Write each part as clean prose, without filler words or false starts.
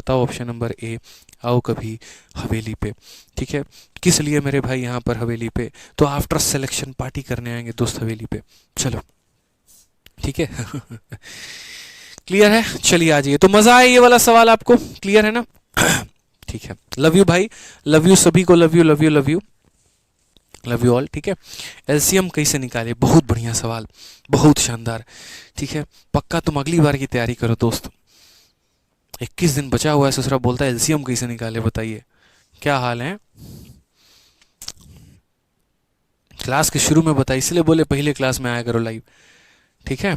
बताओ option number A, आओ कभी हवेली पे। ठीक है, किस लिए मेरे भाई यहाँ पर हवेली पे? तो आफ्टर सिलेक्शन पार्टी करने आएंगे दोस्त हवेली पे। चलो ठीक है। क्लियर है? चलिए आ जाइए। तो मजा आया ये वाला सवाल आपको? क्लियर है ना? ठीक है, लव यू भाई, लव यू सभी को, love you love you love you love you all. ठीक है, एलसीएम कैसे निकाले? बहुत बढ़िया सवाल, बहुत शानदार। ठीक है, पक्का तुम अगली बार की तैयारी करो दोस्त। 21 दिन बचा हुआ है, ससुरा बोलता है एलसीएम कैसे निकाले, बताइए क्या हाल है? क्लास के शुरू में बताइए, इसलिए बोले पहले क्लास में आया करो लाइव। ठीक है,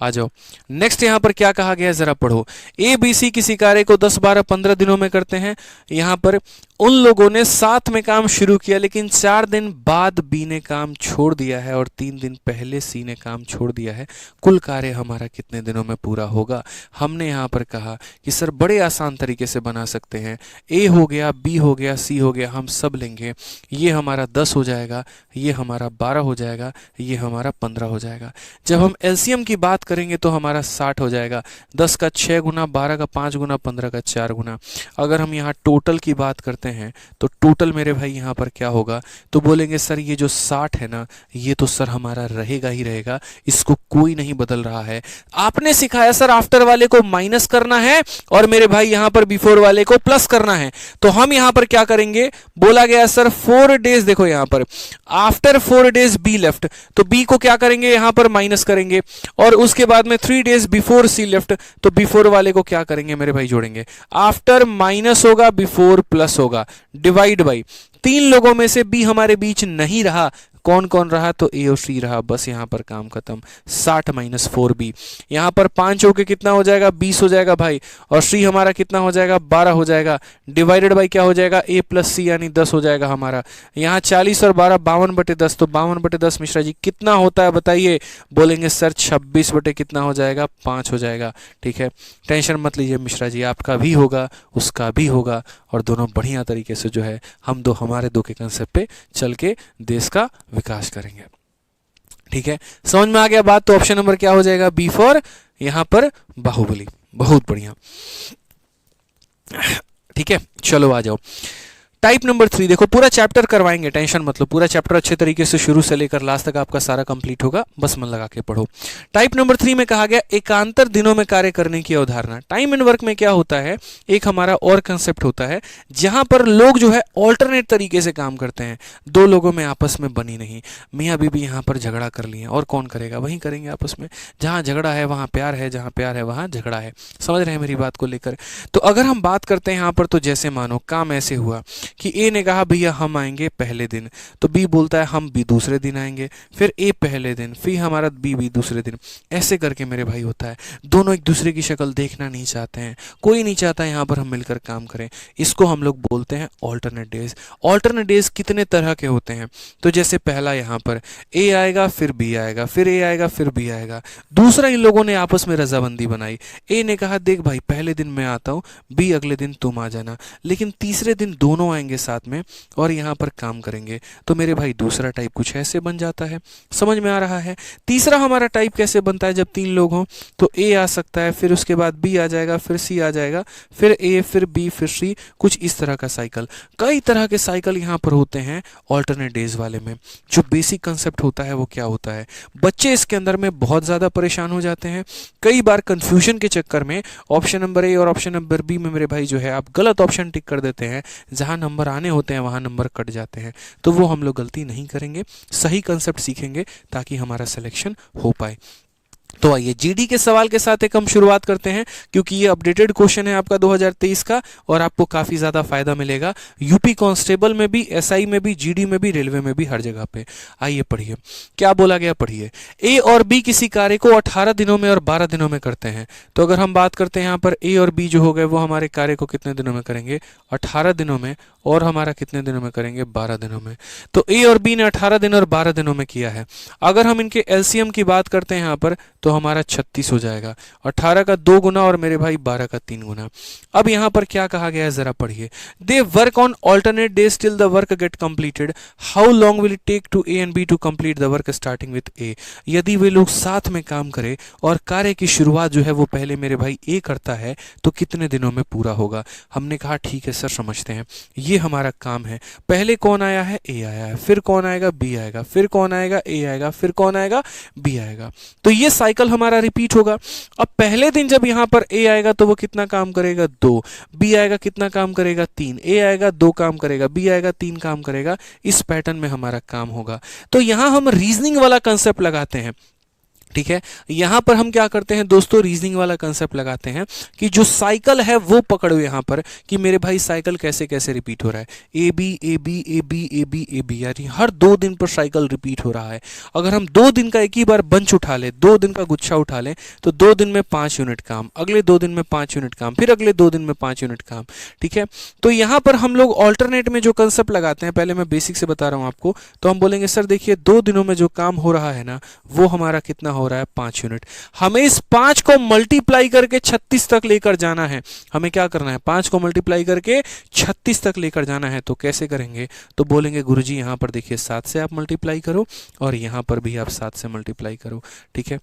आ जाओ। नेक्स्ट यहां पर क्या कहा गया है, जरा पढ़ो। ए बी सी किसी कार्य को 10 12 15 दिनों में करते हैं। यहां पर उन लोगों ने साथ में काम शुरू किया, लेकिन 4 दिन बाद बी ने काम छोड़ दिया है और 3 दिन पहले सी ने काम छोड़ दिया है। कुल कार्य हमारा कितने दिनों में पूरा होगा? हमने यहां पर कहा कि सर बड़े आसान तरीके से बना सकते हैं। ए हो गया, बी हो गया, सी हो गया, हम सब लेंगे। ये हमारा 10 हो जाएगा, ये हमारा 12 हो जाएगा, ये हमारा 15 हो जाएगा। जब हम एलसीएम की बात करेंगे तो हमारा 60 हो जाएगा। 10 का 6 गुना, 12 का 5 गुना, 15 का 4 गुना। अगर हम यहाँ टोटल की बात करते हैं तो टोटल मेरे भाई यहाँ पर क्या होगा? तो बोलेंगे सर ये जो 60 है ना, ये तो सर हमारा रहेगा ही रहेगा, इसको कोई नहीं बदल रहा है। आपने सिखाया सर आफ्टर वाले को माइनस करना है और मेरे भाई यहाँ पर बिफोर वाले को प्लस करना है। तो हम यहाँ पर क्या करेंगे? बोला गया सर 4 डेज, देखो यहाँ पर आफ्टर 4 डेज बी लेफ्ट, तो बी को क्या करेंगे? यहाँ पर माइनस करेंगे। और उसके बाद में 3 डेज बिफोर सी लेफ्ट, तो बिफोर वाले को क्या करेंगे मेरे भाई? जोड़ेंगे। आफ्टर माइनस होगा, बिफोर प्लस होगा, डिवाइड बाई। 3 लोगों में से बी हमारे बीच नहीं रहा, कौन कौन रहा? तो ए और सी रहा। बस यहां पर काम खत्म। 60 माइनस 4b, यहां पर 5 होके कितना हो जाएगा? 20 हो जाएगा भाई। और सी हमारा कितना हो जाएगा? 12 हो जाएगा। डिवाइडेड बाई क्या हो जाएगा? ए प्लस सी, यानी 10 हो जाएगा हमारा। यहाँ 40 और 12 52/10, तो 52/10 मिश्रा जी कितना होता है बताइए? बोलेंगे सर 26 बटे कितना हो जाएगा? 5 हो जाएगा। ठीक है, टेंशन मत लीजिए मिश्रा जी, आपका भी होगा, उसका भी होगा, और दोनों बढ़िया तरीके से जो है हम दो हमारे दो के कंसेप्ट पे चल के देश का विकास करेंगे। ठीक है, समझ में आ गया बात? तो ऑप्शन नंबर क्या हो जाएगा? बी फॉर यहां पर बाहुबली। बहुत बढ़िया। ठीक है, चलो आ जाओ। टाइप नंबर 3 देखो, पूरा चैप्टर करवाएंगे, टेंशन मत लो, पूरा चैप्टर अच्छे तरीके से शुरू से लेकर लास्ट तक आपका सारा कंप्लीट होगा, बस मन लगा के पढ़ो। टाइप नंबर 3 में कहा गया एकांतर दिनों में कार्य करने की अवधारणा। टाइम एंड वर्क में क्या होता है? एक हमारा और कंसेप्ट होता है जहां पर लोग जो है ऑल्टरनेट तरीके से काम करते हैं। 2 लोगों में आपस में बनी नहीं, मियाँ बीबी यहाँ पर झगड़ा कर लिए, और कौन करेगा? वही करेंगे आपस में। जहां झगड़ा है वहां प्यार है, जहां प्यार है वहां झगड़ा है। समझ रहे हैं मेरी बात को लेकर? तो अगर हम बात करते हैं यहाँ पर, तो जैसे मानो काम ऐसे हुआ कि ए ने कहा भैया हम आएंगे पहले दिन, तो बी बोलता है हम भी दूसरे दिन आएंगे, फिर ए पहले दिन, फिर हमारा बी भी दूसरे दिन। ऐसे करके मेरे भाई होता है। दोनों एक दूसरे की शक्ल देखना नहीं चाहते हैं, कोई नहीं चाहता यहाँ पर हम मिलकर काम करें। इसको हम लोग बोलते हैं ऑल्टरनेट डेज। ऑल्टरनेट डेज कितने तरह के होते हैं? तो जैसे पहला यहाँ पर ए आएगा, फिर बी आएगा, फिर ए आएगा, फिर बी आएगा। दूसरा, इन लोगों ने आपस में रजामंदी बनाई। ए ने कहा देख भाई पहले दिन मैं आता हूँ, बी अगले दिन तुम आ जाना, लेकिन तीसरे दिन दोनों आएंगे साथ में और यहां पर काम करेंगे। तो मेरे भाई दूसरा टाइप कुछ ऐसे बन जाता है। समझ में आ रहा है? तीसरा हमारा टाइप कैसे बनता है? जब 3 लोग हों तो ए आ सकता है, फिर उसके बाद बी आ जाएगा, फिर सी आ जाएगा, फिर ए, फिर बी, फिर सी, कुछ इस तरह का साइकिल। कई तरह के साइकिल यहां पर होते हैं ऑल्टरनेट डेज वाले में। जो बेसिक कंसेप्ट होता है वो क्या होता है? बच्चे इसके अंदर में बहुत ज्यादा परेशान हो जाते हैं। कई बार कंफ्यूजन के चक्कर में ऑप्शन नंबर ए और ऑप्शन नंबर बी में मेरे भाई जो है आप गलत ऑप्शन टिक कर देते हैं। जहां नंबर आने होते हैं वहां नंबर कट जाते हैं। तो वो हम लोग गलती नहीं करेंगे, सही कंसेप्ट सीखेंगे ताकि हमारा सिलेक्शन हो पाए। तो आइए जीडी के सवाल के साथ एक हम शुरुआत करते हैं, क्योंकि ये अपडेटेड क्वेश्चन है आपका 2023 का और आपको काफी ज्यादा फायदा मिलेगा यूपी कांस्टेबल में भी, एसआई में भी, जीडी में भी, रेलवे में भी, हर जगह पे। आइए पढ़िए क्या बोला गया, पढ़िए। ए और बी किसी कार्य को 18 दिनों में और 12 दिनों में करते हैं। तो अगर हम बात करते हैं यहाँ पर ए और बी जो हो गए वो हमारे कार्य को कितने दिनों में करेंगे? 18 दिनों में, और हमारा कितने दिनों में करेंगे? 12 दिनों में। तो ए और बी ने 18 दिन और 12 दिनों में किया है। अगर हम इनके एलसीएम की बात करते हैं यहाँ पर, तो हमारा 36 हो जाएगा। 18 का 2 गुना और मेरे भाई 12 का 3 गुना। अब यहाँ पर क्या कहा गया है जरा पढ़िए। They work on alternate days till the work get completed, how long will it take to A and B to complete the work starting with A. यदि वे लोग साथ में काम करें और कार्य की शुरुआत जो है वो पहले मेरे भाई ए करता है तो कितने दिनों में पूरा होगा। हमने कहा ठीक है सर समझते हैं, ये हमारा काम है। पहले कौन आया है, ए आया है, फिर कौन आएगा, बी आएगा, फिर कौन आएगा, ए आएगा, फिर कौन आएगा, बी आएगा। तो ये साइकिल हमारा रिपीट होगा। अब पहले दिन जब यहाँ पर ए आएगा तो वो कितना काम करेगा, 2। बी आएगा कितना काम करेगा, 3। ए आएगा 2 काम करेगा, बी आएगा 3 काम करेगा। इस पैटर्न में हमारा काम होगा। तो यहां हम रीजनिंग वाला कंसेप्ट लगाते हैं, ठीक है। यहां पर हम क्या करते हैं दोस्तों, रीजनिंग वाला कंसेप्ट लगाते हैं कि जो साइकिल है वो पकड़ो यहां पर कि मेरे भाई साइकिल कैसे कैसे रिपीट हो रहा है। A B A B A B A B A B, यानी हर 2 दिन पर साइकिल रिपीट हो रहा है। अगर हम 2 दिन का एक ही बार बंच उठा लें, 2 दिन का गुच्छा उठा लें, तो 2 दिन में 5 यूनिट काम, अगले 2 दिन में 5 यूनिट काम, फिर अगले 2 दिन में 5 यूनिट काम, ठीक है। तो यहां पर हम लोग ऑल्टरनेट में जो कंसेप्ट लगाते हैं, पहले मैं बेसिक से बता रहा हूं आपको, तो हम बोलेंगे सर देखिए 2 दिनों में जो काम हो रहा है ना वो हमारा कितना हो रहा है, 5 यूनिट। हमें इस 5 को मल्टीप्लाई करके 36 तक लेकर जाना है। हमें क्या करना है, 5 को मल्टीप्लाई करके 36 तक लेकर जाना है। तो कैसे करेंगे, तो बोलेंगे गुरुजी यहां पर देखिए 7 से आप मल्टीप्लाई करो और यहां पर भी आप 7 से मल्टीप्लाई करो, ठीक है।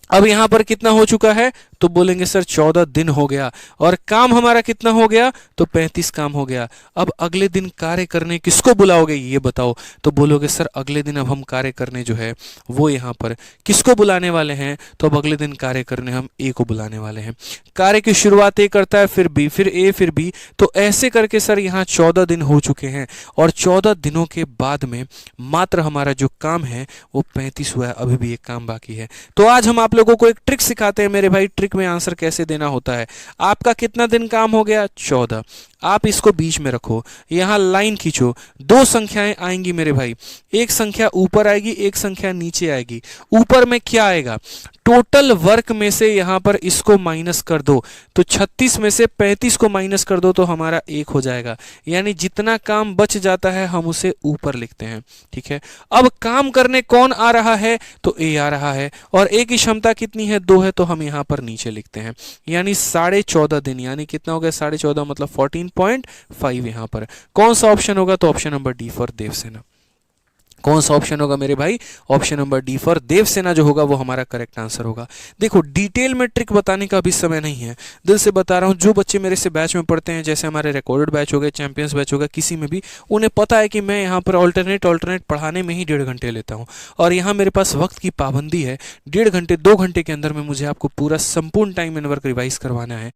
अब यहां पर कितना हो चुका है, तो बोलेंगे सर 14 दिन हो गया और काम हमारा कितना हो गया, तो 35 काम हो गया। अब अगले दिन कार्य करने किसको बुलाओगे ये बताओ, तो बोलोगे सर अगले दिन अब हम कार्य करने जो है वो यहां पर किसको बुलाने वाले हैं, तो अब अगले दिन कार्य करने हम ए को बुलाने वाले हैं। कार्य की शुरुआत ए करता है, फिर बी, फिर ए, फिर बी, तो ऐसे करके सर यहाँ 14 दिन हो चुके हैं और 14 दिनों के बाद में मात्र हमारा जो काम है वो 35 हुआ है, अभी भी एक काम बाकी है। तो आज हम आप लोगों को एक ट्रिक सिखाते हैं मेरे भाई, ट्रिक में आंसर कैसे देना होता है। आपका कितना दिन काम हो गया, 14। आप इसको बीच में रखो, यहां लाइन खींचो, 2 संख्याएं आएंगी मेरे भाई, एक संख्या ऊपर आएगी, एक संख्या नीचे आएगी। ऊपर में क्या आएगा, टोटल वर्क में से यहां पर इसको माइनस कर दो, तो 36 में से 35 को माइनस कर दो तो हमारा 1 हो जाएगा। यानी जितना काम बच जाता है हम उसे ऊपर लिखते हैं, ठीक है। अब काम करने कौन आ रहा है, तो ए आ रहा है और ए की क्षमता कितनी है, 2 है, तो हम यहां पर नीचे लिखते हैं। यानी 14.5 दिन, यानी कितना हो गया 14.5 मतलब 14.5। यहां पर कौन सा ऑप्शन होगा, तो option number D for Devsena. कौन सा ऑप्शन होगा मेरे भाई, option number D for Devsena जो होगा वो हमारा करेक्ट आंसर होगा। देखो डिटेल में ट्रिक बताने का अभी समय नहीं है, दिल से बता रहा हूं, जो बच्चे मेरे से बैच में पढ़ते हैं, जैसे हमारे रिकॉर्डेड बैच हो गए, चैंपियंस बैच हो गया, किसी में भी, उन्हें पता है कि मैं यहाँ पर ऑल्टरनेट पढ़ाने में ही 1.5 घंटे लेता हूँ और यहाँ मेरे पास वक्त की पाबंदी है। 1.5 घंटे 2 घंटे के अंदर में मुझे आपको पूरा संपूर्ण टाइम एंड वर्क रिवाइज करवाना है।